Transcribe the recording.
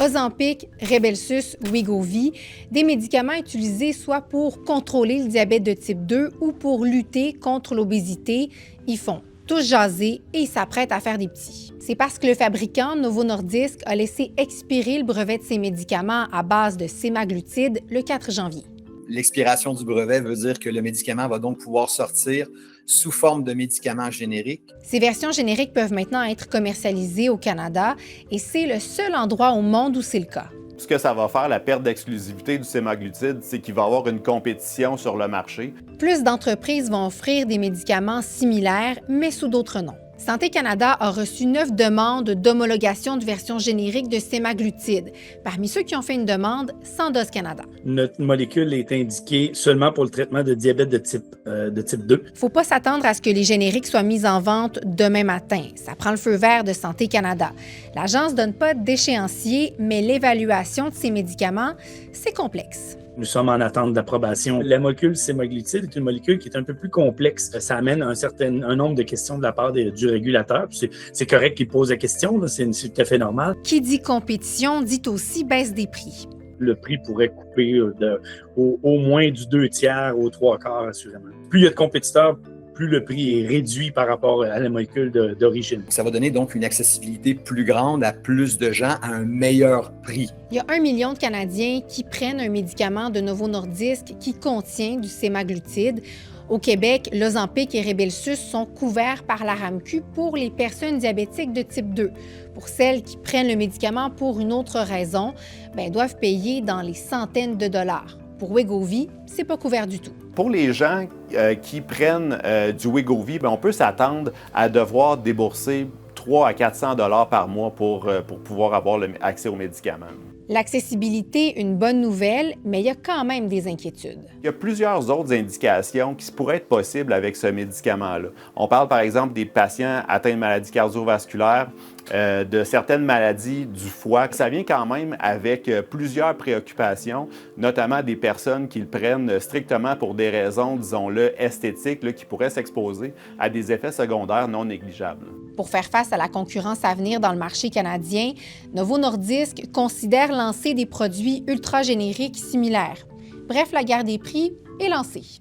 Ozempic, Rybelsus, Wegovy, des médicaments utilisés soit pour contrôler le diabète de type 2 ou pour lutter contre l'obésité, ils font tous jaser et ils s'apprêtent à faire des petits. C'est parce que le fabricant Novo Nordisk a laissé expirer le brevet de ses médicaments à base de sémaglutide le 4 janvier. L'expiration du brevet veut dire que le médicament va donc pouvoir sortir sous forme de médicament générique. Ces versions génériques peuvent maintenant être commercialisées au Canada et c'est le seul endroit au monde où c'est le cas. Ce que ça va faire, la perte d'exclusivité du sémaglutide, c'est qu'il va y avoir une compétition sur le marché. Plus d'entreprises vont offrir des médicaments similaires, mais sous d'autres noms. Santé Canada a reçu 9 demandes d'homologation de versions génériques de sémaglutide. Parmi ceux qui ont fait une demande, Sandoz Canada. Notre molécule est indiquée seulement pour le traitement de diabète de type 2. Il ne faut pas s'attendre à ce que les génériques soient mis en vente demain matin. Ça prend le feu vert de Santé Canada. L'agence ne donne pas d'échéancier, mais l'évaluation de ces médicaments, c'est complexe. Nous sommes en attente d'approbation. La molécule sémaglutide est une molécule qui est un peu plus complexe. Ça amène un nombre de questions de la part du régulateur. C'est correct qu'il pose la question, c'est tout à fait normal. Qui dit compétition dit aussi baisse des prix. Le prix pourrait couper au moins du 2/3 au 3/4, assurément. Plus il y a de compétiteurs, plus le prix est réduit par rapport à la molécule d'origine. Ça va donner donc une accessibilité plus grande à plus de gens à un meilleur prix. Il y a 1 million de Canadiens qui prennent un médicament de Novo Nordisk qui contient du sémaglutide. Au Québec, l'Ozempic et Rybelsus sont couverts par la RAMQ pour les personnes diabétiques de type 2. Pour celles qui prennent le médicament pour une autre raison, doivent payer dans les centaines de dollars. Pour Wegovy, c'est pas couvert du tout. Pour les gens qui prennent du Wegovy, on peut s'attendre à devoir débourser 300 à 400 $ par mois pour pouvoir avoir accès aux médicaments. L'accessibilité, une bonne nouvelle, mais il y a quand même des inquiétudes. Il y a plusieurs autres indications qui pourraient être possibles avec ce médicament-là. On parle par exemple des patients atteints de maladies cardiovasculaires, de certaines maladies du foie. Ça vient quand même avec plusieurs préoccupations, notamment des personnes qui le prennent strictement pour des raisons, disons-le, esthétiques, qui pourraient s'exposer à des effets secondaires non négligeables. Pour faire face à la concurrence à venir dans le marché canadien, Novo Nordisk considère lancer des produits ultra génériques similaires. Bref, la guerre des prix est lancée.